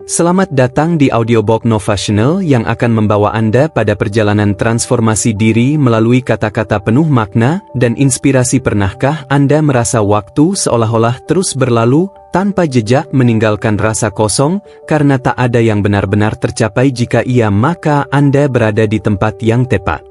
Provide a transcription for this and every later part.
Selamat datang di Audiobook Nova Channel yang akan membawa Anda pada perjalanan transformasi diri melalui kata-kata penuh makna dan inspirasi. Pernahkah Anda merasa waktu seolah-olah terus berlalu, tanpa jejak, meninggalkan rasa kosong, karena tak ada yang benar-benar tercapai? Jika iya, maka Anda berada di tempat yang tepat.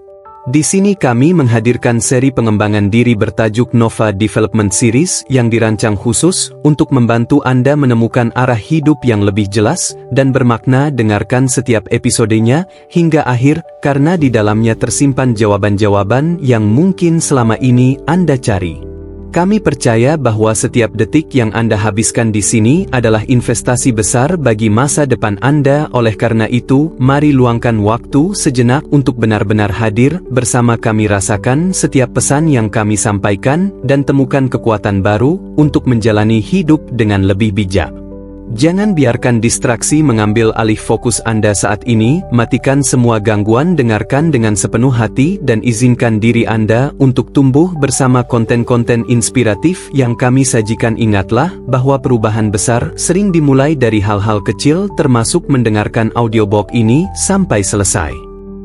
Di sini kami menghadirkan seri pengembangan diri bertajuk Nova Development Series yang dirancang khusus untuk membantu Anda menemukan arah hidup yang lebih jelas dan bermakna. Dengarkan setiap episodenya hingga akhir, karena di dalamnya tersimpan jawaban-jawaban yang mungkin selama ini Anda cari. Kami percaya bahwa setiap detik yang Anda habiskan di sini adalah investasi besar bagi masa depan Anda. Oleh karena itu, mari luangkan waktu sejenak untuk benar-benar hadir bersama kami. Rasakan setiap pesan yang kami sampaikan dan temukan kekuatan baru untuk menjalani hidup dengan lebih bijak. Jangan biarkan distraksi mengambil alih fokus Anda saat ini. Matikan semua gangguan, dengarkan dengan sepenuh hati, dan izinkan diri Anda untuk tumbuh bersama konten-konten inspiratif yang kami sajikan. Ingatlah bahwa perubahan besar sering dimulai dari hal-hal kecil, termasuk mendengarkan audiobook ini sampai selesai.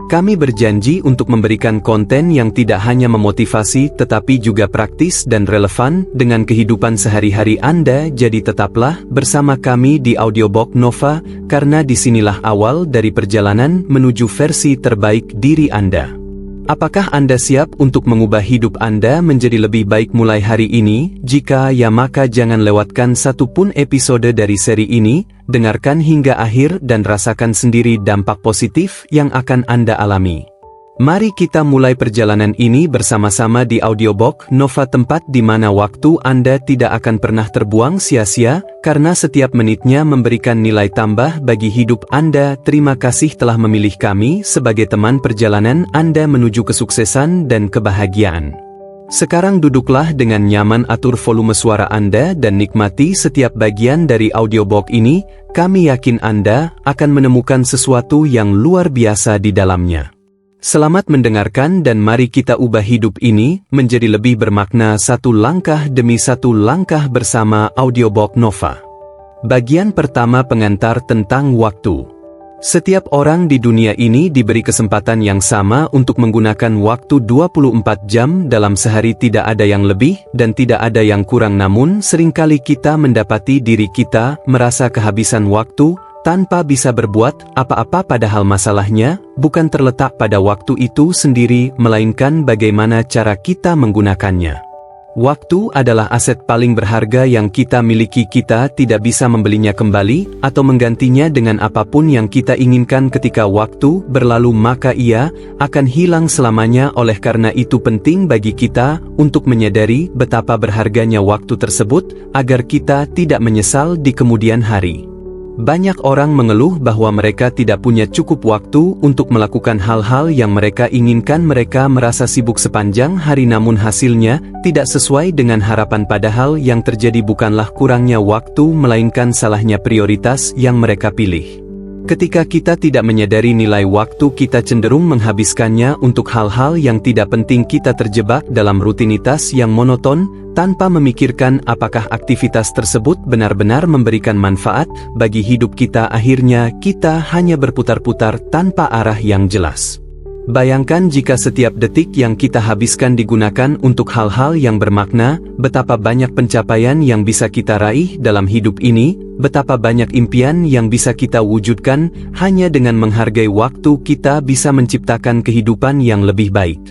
Kami berjanji untuk memberikan konten yang tidak hanya memotivasi tetapi juga praktis dan relevan dengan kehidupan sehari-hari Anda. Jadi tetaplah bersama kami di Audiobook Nova, karena disinilah awal dari perjalanan menuju versi terbaik diri Anda. Apakah Anda siap untuk mengubah hidup Anda menjadi lebih baik mulai hari ini? Jika ya, maka jangan lewatkan satu pun episode dari seri ini. Dengarkan hingga akhir dan rasakan sendiri dampak positif yang akan Anda alami. Mari kita mulai perjalanan ini bersama-sama di Audiobook Nova, tempat di mana waktu Anda tidak akan pernah terbuang sia-sia, karena setiap menitnya memberikan nilai tambah bagi hidup Anda. Terima kasih telah memilih kami sebagai teman perjalanan Anda menuju kesuksesan dan kebahagiaan. Sekarang duduklah dengan nyaman, atur volume suara Anda dan nikmati setiap bagian dari audiobook ini. Kami yakin Anda akan menemukan sesuatu yang luar biasa di dalamnya. Selamat mendengarkan, dan mari kita ubah hidup ini menjadi lebih bermakna, satu langkah demi satu langkah bersama Audiobook Nova. Bagian pertama, pengantar tentang waktu. Setiap orang di dunia ini diberi kesempatan yang sama untuk menggunakan waktu 24 jam dalam sehari. Tidak ada yang lebih dan tidak ada yang kurang. Namun seringkali kita mendapati diri kita merasa kehabisan waktu tanpa bisa berbuat apa-apa, padahal masalahnya bukan terletak pada waktu itu sendiri, melainkan bagaimana cara kita menggunakannya. Waktu adalah aset paling berharga yang kita miliki. Kita tidak bisa membelinya kembali atau menggantinya dengan apapun yang kita inginkan. Ketika waktu berlalu, maka ia akan hilang selamanya. Oleh karena itu penting bagi kita untuk menyadari betapa berharganya waktu tersebut, agar kita tidak menyesal di kemudian hari. Banyak orang mengeluh bahwa mereka tidak punya cukup waktu untuk melakukan hal-hal yang mereka inginkan. Mereka merasa sibuk sepanjang hari, namun hasilnya tidak sesuai dengan harapan. Padahal yang terjadi bukanlah kurangnya waktu, melainkan salahnya prioritas yang mereka pilih. Ketika kita tidak menyadari nilai waktu, kita cenderung menghabiskannya untuk hal-hal yang tidak penting. Kita terjebak dalam rutinitas yang monoton, tanpa memikirkan apakah aktivitas tersebut benar-benar memberikan manfaat bagi hidup kita. Akhirnya kita hanya berputar-putar tanpa arah yang jelas. Bayangkan jika setiap detik yang kita habiskan digunakan untuk hal-hal yang bermakna, betapa banyak pencapaian yang bisa kita raih dalam hidup ini, betapa banyak impian yang bisa kita wujudkan. Hanya dengan menghargai waktu, kita bisa menciptakan kehidupan yang lebih baik.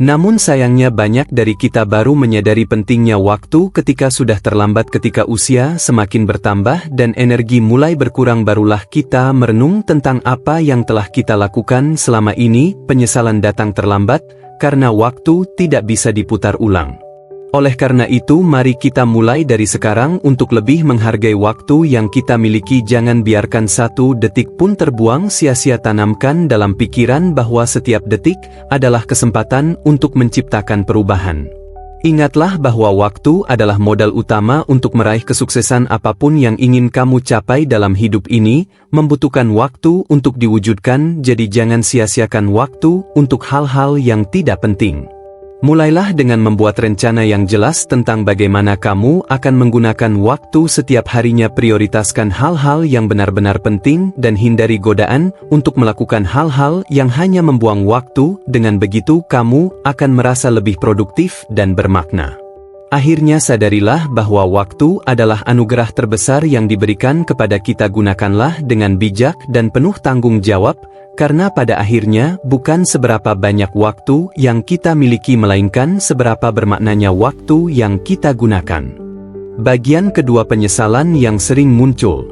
Namun sayangnya banyak dari kita baru menyadari pentingnya waktu ketika sudah terlambat. Ketika usia semakin bertambah dan energi mulai berkurang, barulah kita merenung tentang apa yang telah kita lakukan selama ini. Penyesalan datang terlambat, karena waktu tidak bisa diputar ulang. Oleh karena itu, mari kita mulai dari sekarang untuk lebih menghargai waktu yang kita miliki. Jangan biarkan satu detik pun terbuang sia-sia. Tanamkan dalam pikiran bahwa setiap detik adalah kesempatan untuk menciptakan perubahan. Ingatlah bahwa waktu adalah modal utama untuk meraih kesuksesan. Apapun yang ingin kamu capai dalam hidup ini membutuhkan waktu untuk diwujudkan. Jadi jangan sia-siakan waktu untuk hal-hal yang tidak penting. Mulailah dengan membuat rencana yang jelas tentang bagaimana kamu akan menggunakan waktu setiap harinya. Prioritaskan hal-hal yang benar-benar penting dan hindari godaan untuk melakukan hal-hal yang hanya membuang waktu. Dengan begitu kamu akan merasa lebih produktif dan bermakna. Akhirnya sadarilah bahwa waktu adalah anugerah terbesar yang diberikan kepada kita. Gunakanlah dengan bijak dan penuh tanggung jawab, karena pada akhirnya bukan seberapa banyak waktu yang kita miliki melainkan seberapa bermaknanya waktu yang kita gunakan. Bagian kedua, penyesalan yang sering muncul.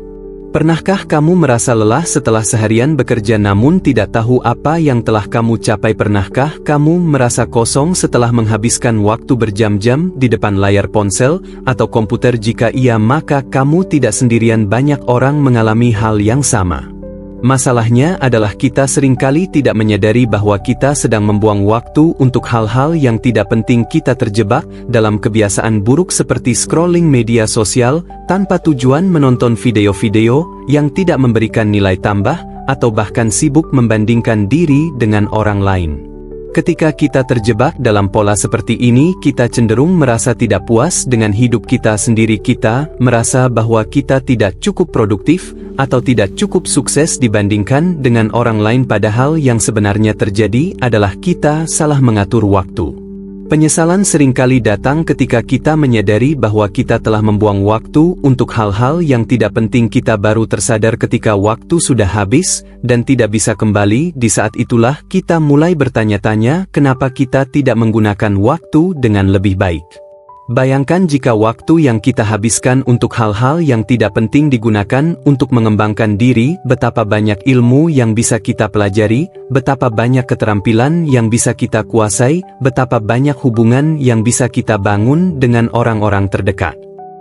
Pernahkah kamu merasa lelah setelah seharian bekerja namun tidak tahu apa yang telah kamu capai? Pernahkah kamu merasa kosong setelah menghabiskan waktu berjam-jam di depan layar ponsel atau komputer? Jika iya, maka kamu tidak sendirian. Banyak orang mengalami hal yang sama. Masalahnya adalah kita seringkali tidak menyadari bahwa kita sedang membuang waktu untuk hal-hal yang tidak penting. Kita terjebak dalam kebiasaan buruk seperti scrolling media sosial tanpa tujuan, menonton video-video yang tidak memberikan nilai tambah, atau bahkan sibuk membandingkan diri dengan orang lain. Ketika kita terjebak dalam pola seperti ini, kita cenderung merasa tidak puas dengan hidup kita sendiri. Kita merasa bahwa kita tidak cukup produktif atau tidak cukup sukses dibandingkan dengan orang lain, padahal yang sebenarnya terjadi adalah kita salah mengatur waktu. Penyesalan seringkali datang ketika kita menyadari bahwa kita telah membuang waktu untuk hal-hal yang tidak penting. Kita baru tersadar ketika waktu sudah habis dan tidak bisa kembali. Di saat itulah kita mulai bertanya-tanya kenapa kita tidak menggunakan waktu dengan lebih baik. Bayangkan jika waktu yang kita habiskan untuk hal-hal yang tidak penting digunakan untuk mengembangkan diri. Betapa banyak ilmu yang bisa kita pelajari, betapa banyak keterampilan yang bisa kita kuasai, betapa banyak hubungan yang bisa kita bangun dengan orang-orang terdekat.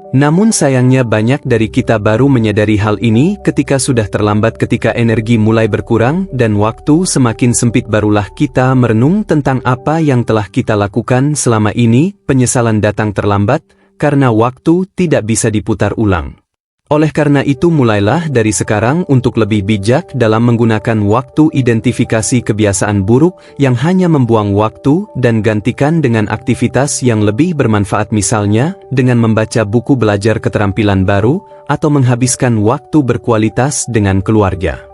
Namun sayangnya banyak dari kita baru menyadari hal ini ketika sudah terlambat. Ketika energi mulai berkurang dan waktu semakin sempit, barulah kita merenung tentang apa yang telah kita lakukan selama ini. Penyesalan datang terlambat karena waktu tidak bisa diputar ulang. Oleh karena itu, mulailah dari sekarang untuk lebih bijak dalam menggunakan waktu. Identifikasi kebiasaan buruk yang hanya membuang waktu dan gantikan dengan aktivitas yang lebih bermanfaat, misalnya dengan membaca buku, belajar keterampilan baru, atau menghabiskan waktu berkualitas dengan keluarga.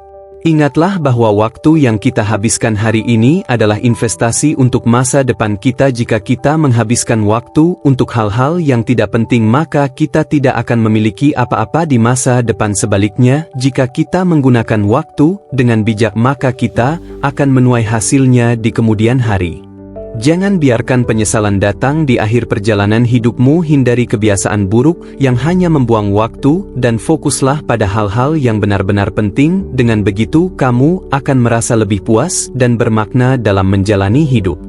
Ingatlah bahwa waktu yang kita habiskan hari ini adalah investasi untuk masa depan kita. Jika kita menghabiskan waktu untuk hal-hal yang tidak penting, maka kita tidak akan memiliki apa-apa di masa depan. Sebaliknya, jika kita menggunakan waktu dengan bijak, maka kita akan menuai hasilnya di kemudian hari. Jangan biarkan penyesalan datang di akhir perjalanan hidupmu. Hindari kebiasaan buruk yang hanya membuang waktu dan fokuslah pada hal-hal yang benar-benar penting. Dengan begitu, kamu akan merasa lebih puas dan bermakna dalam menjalani hidup.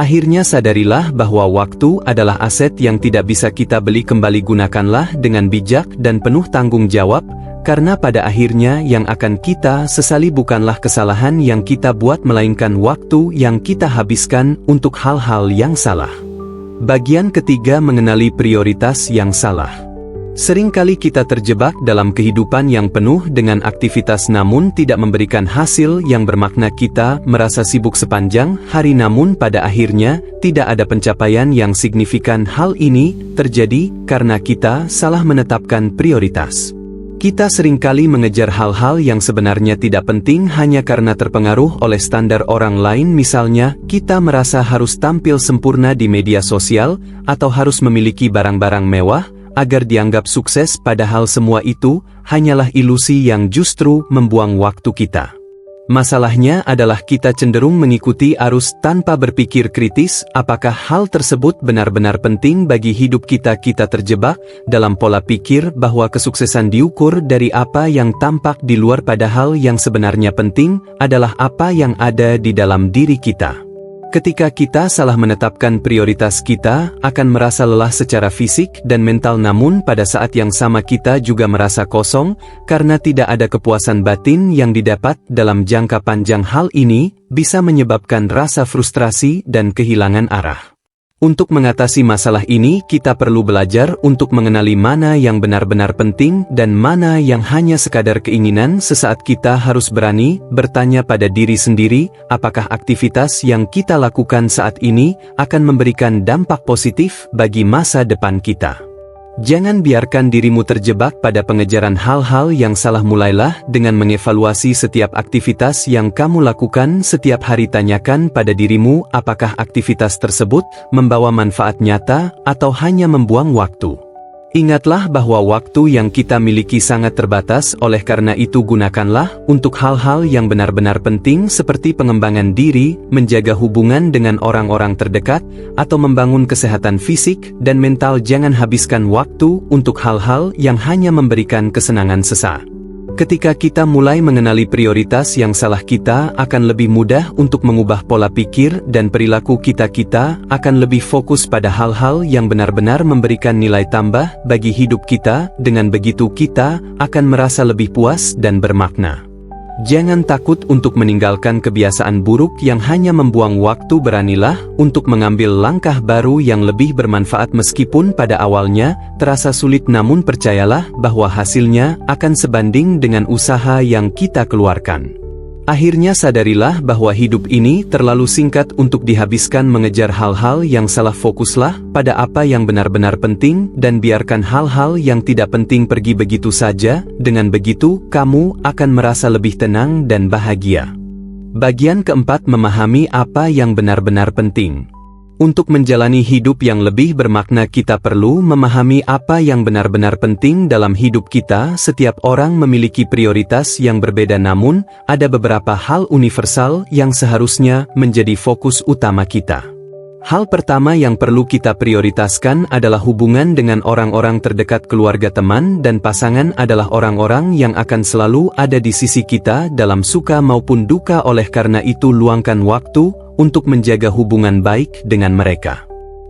Akhirnya sadarilah bahwa waktu adalah aset yang tidak bisa kita beli kembali. Gunakanlah dengan bijak dan penuh tanggung jawab, karena pada akhirnya yang akan kita sesali bukanlah kesalahan yang kita buat, melainkan waktu yang kita habiskan untuk hal-hal yang salah. Bagian ketiga, mengenali prioritas yang salah. Seringkali kita terjebak dalam kehidupan yang penuh dengan aktivitas namun tidak memberikan hasil yang bermakna. Kita merasa sibuk sepanjang hari namun pada akhirnya tidak ada pencapaian yang signifikan. Hal ini terjadi karena kita salah menetapkan prioritas. Kita seringkali mengejar hal-hal yang sebenarnya tidak penting hanya karena terpengaruh oleh standar orang lain. Misalnya, kita merasa harus tampil sempurna di media sosial atau harus memiliki barang-barang mewah agar dianggap sukses, padahal semua itu hanyalah ilusi yang justru membuang waktu kita. Masalahnya adalah kita cenderung mengikuti arus tanpa berpikir kritis apakah hal tersebut benar-benar penting bagi hidup kita. Kita terjebak dalam pola pikir bahwa kesuksesan diukur dari apa yang tampak di luar, padahal yang sebenarnya penting adalah apa yang ada di dalam diri kita. Ketika kita salah menetapkan prioritas, kita akan merasa lelah secara fisik dan mental, namun pada saat yang sama kita juga merasa kosong karena tidak ada kepuasan batin yang didapat dalam jangka panjang. Hal ini bisa menyebabkan rasa frustrasi dan kehilangan arah. Untuk mengatasi masalah ini, kita perlu belajar untuk mengenali mana yang benar-benar penting dan mana yang hanya sekadar keinginan. Sesaat kita harus berani bertanya pada diri sendiri, apakah aktivitas yang kita lakukan saat ini akan memberikan dampak positif bagi masa depan kita. Jangan biarkan dirimu terjebak pada pengejaran hal-hal yang salah. Mulailah dengan mengevaluasi setiap aktivitas yang kamu lakukan setiap hari. Tanyakan pada dirimu apakah aktivitas tersebut membawa manfaat nyata atau hanya membuang waktu. Ingatlah bahwa waktu yang kita miliki sangat terbatas, oleh karena itu gunakanlah untuk hal-hal yang benar-benar penting seperti pengembangan diri, menjaga hubungan dengan orang-orang terdekat, atau membangun kesehatan fisik dan mental. Jangan habiskan waktu untuk hal-hal yang hanya memberikan kesenangan sesaat. Ketika kita mulai mengenali prioritas yang salah, kita akan lebih mudah untuk mengubah pola pikir dan perilaku kita. Kita akan lebih fokus pada hal-hal yang benar-benar memberikan nilai tambah bagi hidup kita. Dengan begitu kita akan merasa lebih puas dan bermakna. Jangan takut untuk meninggalkan kebiasaan buruk yang hanya membuang waktu. Beranilah untuk mengambil langkah baru yang lebih bermanfaat meskipun pada awalnya terasa sulit, namun percayalah bahwa hasilnya akan sebanding dengan usaha yang kita keluarkan. Akhirnya sadarilah bahwa hidup ini terlalu singkat untuk dihabiskan mengejar hal-hal yang salah. Fokuslah pada apa yang benar-benar penting dan biarkan hal-hal yang tidak penting pergi begitu saja. Dengan begitu, kamu akan merasa lebih tenang dan bahagia. Bagian keempat, memahami apa yang benar-benar penting. Untuk menjalani hidup yang lebih bermakna, kita perlu memahami apa yang benar-benar penting dalam hidup kita. Setiap orang memiliki prioritas yang berbeda, namun ada beberapa hal universal yang seharusnya menjadi fokus utama kita. Hal pertama yang perlu kita prioritaskan adalah hubungan dengan orang-orang terdekat. Keluarga, teman, dan pasangan adalah orang-orang yang akan selalu ada di sisi kita dalam suka maupun duka. Oleh karena itu, luangkan waktu untuk menjaga hubungan baik dengan mereka.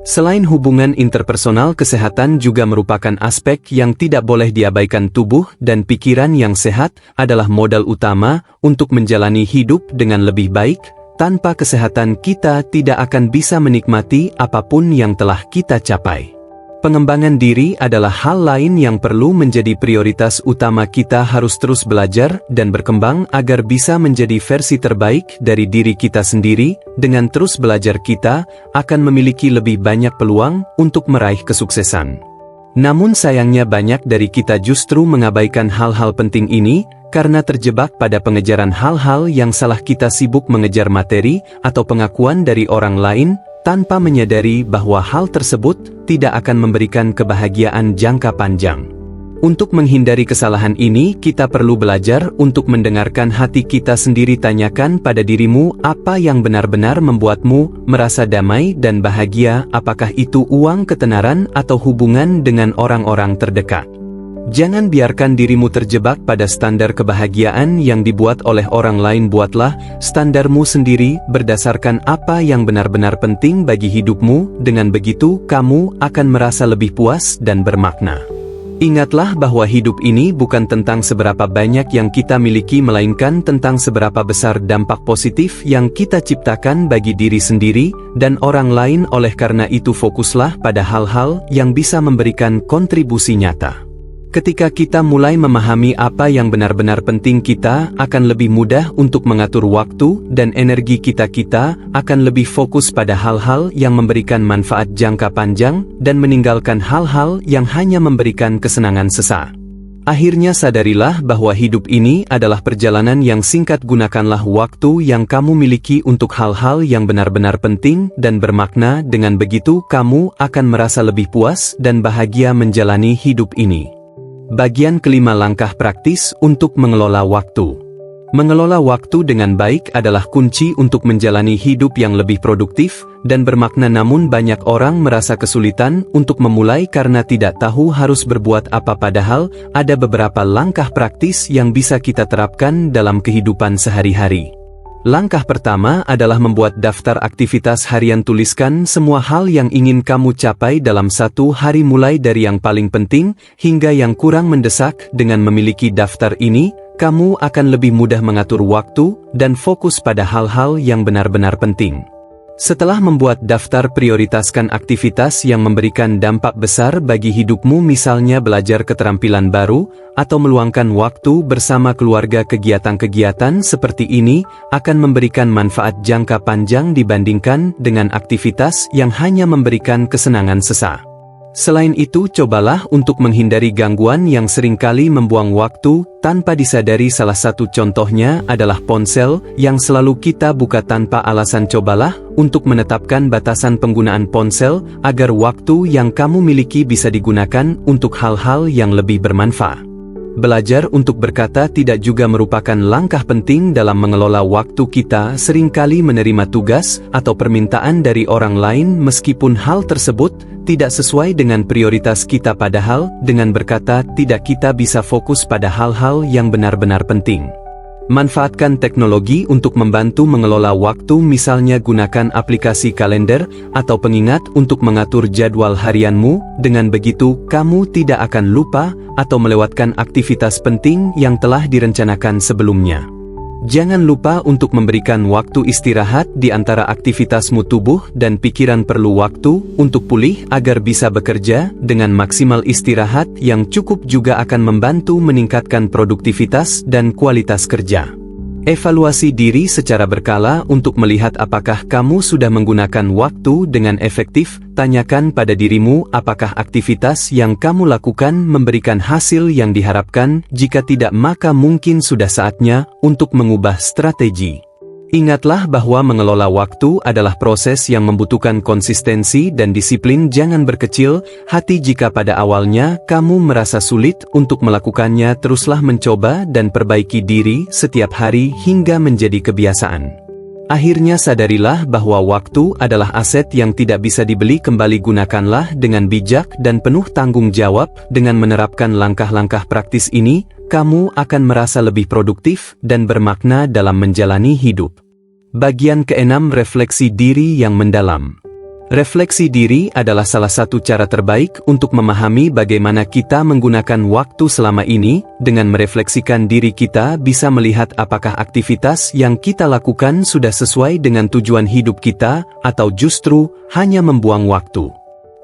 Selain hubungan interpersonal, kesehatan juga merupakan aspek yang tidak boleh diabaikan. Tubuh dan pikiran yang sehat adalah modal utama untuk menjalani hidup dengan lebih baik. Tanpa kesehatan, kita tidak akan bisa menikmati apapun yang telah kita capai. Pengembangan diri adalah hal lain yang perlu menjadi prioritas utama. Kita harus terus belajar dan berkembang agar bisa menjadi versi terbaik dari diri kita sendiri. Dengan terus belajar, kita akan memiliki lebih banyak peluang untuk meraih kesuksesan. Namun sayangnya banyak dari kita justru mengabaikan hal-hal penting ini karena terjebak pada pengejaran hal-hal yang salah. Kita sibuk mengejar materi atau pengakuan dari orang lain tanpa menyadari bahwa hal tersebut tidak akan memberikan kebahagiaan jangka panjang. Untuk menghindari kesalahan ini, kita perlu belajar untuk mendengarkan hati kita sendiri. Tanyakan pada dirimu apa yang benar-benar membuatmu merasa damai dan bahagia. Apakah itu uang, ketenaran, atau hubungan dengan orang-orang terdekat? Jangan biarkan dirimu terjebak pada standar kebahagiaan yang dibuat oleh orang lain. Buatlah standarmu sendiri berdasarkan apa yang benar-benar penting bagi hidupmu. Dengan begitu, kamu akan merasa lebih puas dan bermakna. Ingatlah bahwa hidup ini bukan tentang seberapa banyak yang kita miliki, melainkan tentang seberapa besar dampak positif yang kita ciptakan bagi diri sendiri dan orang lain. Oleh karena itu, fokuslah pada hal-hal yang bisa memberikan kontribusi nyata. Ketika kita mulai memahami apa yang benar-benar penting, kita akan lebih mudah untuk mengatur waktu dan energi kita. Kita akan lebih fokus pada hal-hal yang memberikan manfaat jangka panjang dan meninggalkan hal-hal yang hanya memberikan kesenangan sesaat. Akhirnya sadarilah bahwa hidup ini adalah perjalanan yang singkat. Gunakanlah waktu yang kamu miliki untuk hal-hal yang benar-benar penting dan bermakna. Dengan begitu, kamu akan merasa lebih puas dan bahagia menjalani hidup ini. Bagian kelima, langkah praktis untuk mengelola waktu. Mengelola waktu dengan baik adalah kunci untuk menjalani hidup yang lebih produktif dan bermakna. Namun banyak orang merasa kesulitan untuk memulai karena tidak tahu harus berbuat apa. Padahal ada beberapa langkah praktis yang bisa kita terapkan dalam kehidupan sehari-hari. Langkah pertama adalah membuat daftar aktivitas harian. Tuliskan semua hal yang ingin kamu capai dalam satu hari, mulai dari yang paling penting hingga yang kurang mendesak. Dengan memiliki daftar ini, kamu akan lebih mudah mengatur waktu dan fokus pada hal-hal yang benar-benar penting. Setelah membuat daftar, prioritaskan aktivitas yang memberikan dampak besar bagi hidupmu, misalnya belajar keterampilan baru, atau meluangkan waktu bersama keluarga. Kegiatan-kegiatan seperti ini akan memberikan manfaat jangka panjang dibandingkan dengan aktivitas yang hanya memberikan kesenangan sesaat. Selain itu, cobalah untuk menghindari gangguan yang seringkali membuang waktu tanpa disadari. Salah satu contohnya adalah ponsel yang selalu kita buka tanpa alasan. Cobalah untuk menetapkan batasan penggunaan ponsel agar waktu yang kamu miliki bisa digunakan untuk hal-hal yang lebih bermanfaat. Belajar untuk berkata tidak juga merupakan langkah penting dalam mengelola waktu. Kita seringkali menerima tugas atau permintaan dari orang lain meskipun hal tersebut tidak sesuai dengan prioritas kita, padahal dengan berkata tidak kita bisa fokus pada hal-hal yang benar-benar penting. Manfaatkan teknologi untuk membantu mengelola waktu, misalnya gunakan aplikasi kalender atau pengingat untuk mengatur jadwal harianmu. Dengan begitu, kamu tidak akan lupa atau melewatkan aktivitas penting yang telah direncanakan sebelumnya. Jangan lupa untuk memberikan waktu istirahat di antara aktivitasmu. Tubuh dan pikiran perlu waktu untuk pulih agar bisa bekerja dengan maksimal. Istirahat yang cukup juga akan membantu meningkatkan produktivitas dan kualitas kerja. Evaluasi diri secara berkala untuk melihat apakah kamu sudah menggunakan waktu dengan efektif. Tanyakan pada dirimu apakah aktivitas yang kamu lakukan memberikan hasil yang diharapkan. Jika tidak, maka mungkin sudah saatnya untuk mengubah strategi. Ingatlah bahwa mengelola waktu adalah proses yang membutuhkan konsistensi dan disiplin. Jangan berkecil hati jika pada awalnya kamu merasa sulit untuk melakukannya. Teruslah mencoba dan perbaiki diri setiap hari hingga menjadi kebiasaan. Akhirnya sadarilah bahwa waktu adalah aset yang tidak bisa dibeli kembali. Gunakanlah dengan bijak dan penuh tanggung jawab. Dengan menerapkan langkah-langkah praktis ini, kamu akan merasa lebih produktif dan bermakna dalam menjalani hidup. Bagian ke-6, refleksi diri yang mendalam. Refleksi diri adalah salah satu cara terbaik untuk memahami bagaimana kita menggunakan waktu selama ini. Dengan merefleksikan diri, kita bisa melihat apakah aktivitas yang kita lakukan sudah sesuai dengan tujuan hidup kita, atau justru hanya membuang waktu.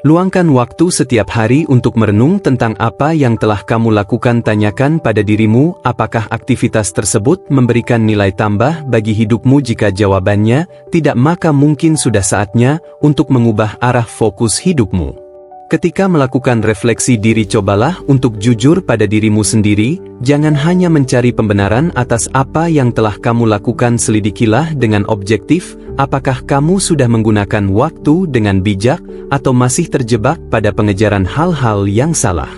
Luangkan waktu setiap hari untuk merenung tentang apa yang telah kamu lakukan. Tanyakan pada dirimu apakah aktivitas tersebut memberikan nilai tambah bagi hidupmu. Jika jawabannya tidak, maka mungkin sudah saatnya untuk mengubah arah fokus hidupmu. Ketika melakukan refleksi diri, cobalah untuk jujur pada dirimu sendiri. Jangan hanya mencari pembenaran atas apa yang telah kamu lakukan. Selidikilah dengan objektif, apakah kamu sudah menggunakan waktu dengan bijak atau masih terjebak pada pengejaran hal-hal yang salah.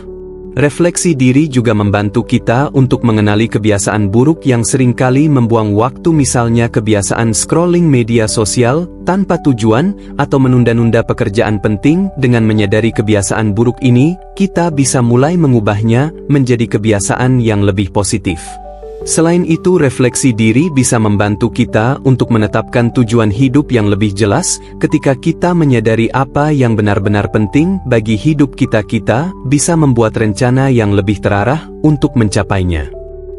Refleksi diri juga membantu kita untuk mengenali kebiasaan buruk yang seringkali membuang waktu, misalnya kebiasaan scrolling media sosial tanpa tujuan atau menunda-nunda pekerjaan penting. Dengan menyadari kebiasaan buruk ini, kita bisa mulai mengubahnya menjadi kebiasaan yang lebih positif. Selain itu, refleksi diri bisa membantu kita untuk menetapkan tujuan hidup yang lebih jelas. Ketika kita menyadari apa yang benar-benar penting bagi hidup kita, kita bisa membuat rencana yang lebih terarah untuk mencapainya.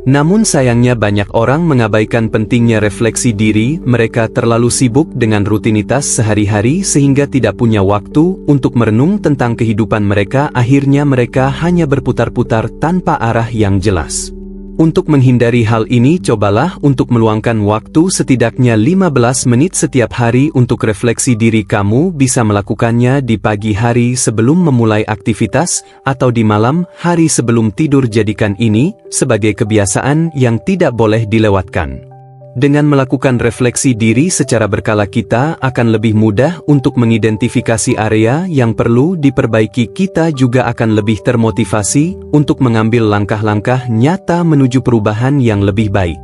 Namun sayangnya banyak orang mengabaikan pentingnya refleksi diri. Mereka terlalu sibuk dengan rutinitas sehari-hari sehingga tidak punya waktu untuk merenung tentang kehidupan mereka. Akhirnya mereka hanya berputar-putar tanpa arah yang jelas. Untuk menghindari hal ini, cobalah untuk meluangkan waktu setidaknya 15 menit setiap hari untuk refleksi diri. Kamu bisa melakukannya di pagi hari sebelum memulai aktivitas atau di malam hari sebelum tidur. Jadikan ini sebagai kebiasaan yang tidak boleh dilewatkan. Dengan melakukan refleksi diri secara berkala, kita akan lebih mudah untuk mengidentifikasi area yang perlu diperbaiki. Kita juga akan lebih termotivasi untuk mengambil langkah-langkah nyata menuju perubahan yang lebih baik.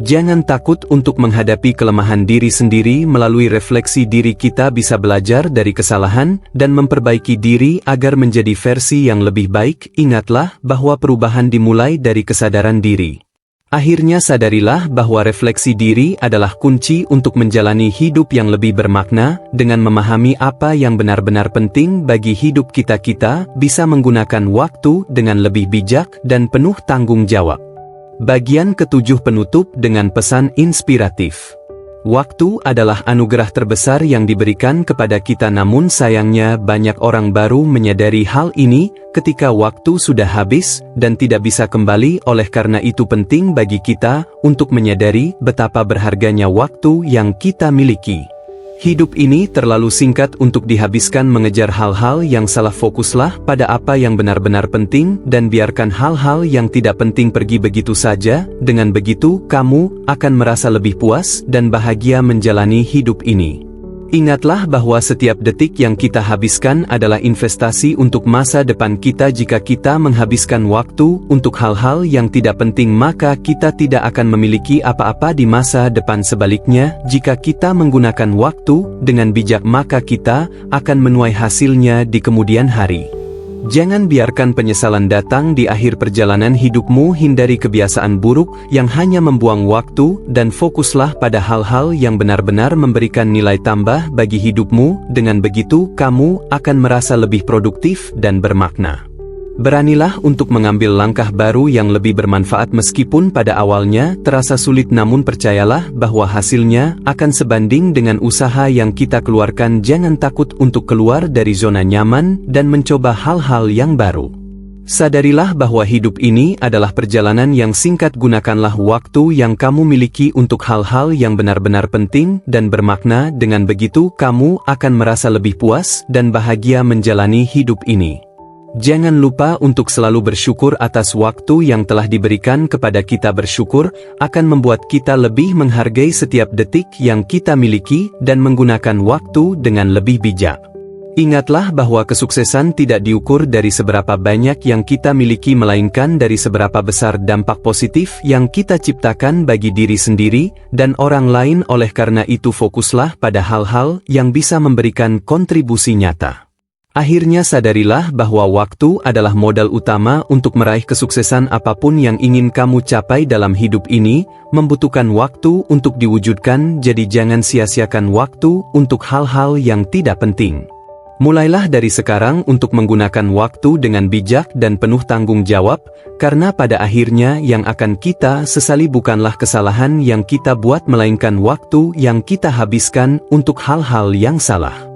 Jangan takut untuk menghadapi kelemahan diri sendiri. Melalui refleksi diri, kita bisa belajar dari kesalahan dan memperbaiki diri agar menjadi versi yang lebih baik. Ingatlah bahwa perubahan dimulai dari kesadaran diri. Akhirnya sadarilah bahwa refleksi diri adalah kunci untuk menjalani hidup yang lebih bermakna. Dengan memahami apa yang benar-benar penting bagi hidup kita, kita bisa menggunakan waktu dengan lebih bijak dan penuh tanggung jawab. Bagian ke-7, penutup dengan pesan inspiratif. Waktu adalah anugerah terbesar yang diberikan kepada kita, namun sayangnya banyak orang baru menyadari hal ini ketika waktu sudah habis dan tidak bisa kembali. Oleh karena itu penting bagi kita untuk menyadari betapa berharganya waktu yang kita miliki. Hidup ini terlalu singkat untuk dihabiskan mengejar hal-hal yang salah. Fokuslah pada apa yang benar-benar penting dan biarkan hal-hal yang tidak penting pergi begitu saja. Dengan begitu, kamu akan merasa lebih puas dan bahagia menjalani hidup ini. Ingatlah bahwa setiap detik yang kita habiskan adalah investasi untuk masa depan kita. Jika kita menghabiskan waktu untuk hal-hal yang tidak penting, maka kita tidak akan memiliki apa-apa di masa depan. Sebaliknya, jika kita menggunakan waktu dengan bijak, maka kita akan menuai hasilnya di kemudian hari. Jangan biarkan penyesalan datang di akhir perjalanan hidupmu. Hindari kebiasaan buruk yang hanya membuang waktu dan fokuslah pada hal-hal yang benar-benar memberikan nilai tambah bagi hidupmu. Dengan begitu, kamu akan merasa lebih produktif dan bermakna. Beranilah untuk mengambil langkah baru yang lebih bermanfaat meskipun pada awalnya terasa sulit, namun percayalah bahwa hasilnya akan sebanding dengan usaha yang kita keluarkan. Jangan takut untuk keluar dari zona nyaman dan mencoba hal-hal yang baru. Sadarilah bahwa hidup ini adalah perjalanan yang singkat. Gunakanlah waktu yang kamu miliki untuk hal-hal yang benar-benar penting dan bermakna. Dengan begitu, kamu akan merasa lebih puas dan bahagia menjalani hidup ini. Jangan lupa untuk selalu bersyukur atas waktu yang telah diberikan kepada kita. Bersyukur akan membuat kita lebih menghargai setiap detik yang kita miliki dan menggunakan waktu dengan lebih bijak. Ingatlah bahwa kesuksesan tidak diukur dari seberapa banyak yang kita miliki, melainkan dari seberapa besar dampak positif yang kita ciptakan bagi diri sendiri dan orang lain. Oleh karena itu, fokuslah pada hal-hal yang bisa memberikan kontribusi nyata. Akhirnya sadarilah bahwa waktu adalah modal utama untuk meraih kesuksesan. Apapun yang ingin kamu capai dalam hidup ini membutuhkan waktu untuk diwujudkan, jadi jangan sia-siakan waktu untuk hal-hal yang tidak penting. Mulailah dari sekarang untuk menggunakan waktu dengan bijak dan penuh tanggung jawab, karena pada akhirnya yang akan kita sesali bukanlah kesalahan yang kita buat, melainkan waktu yang kita habiskan untuk hal-hal yang salah.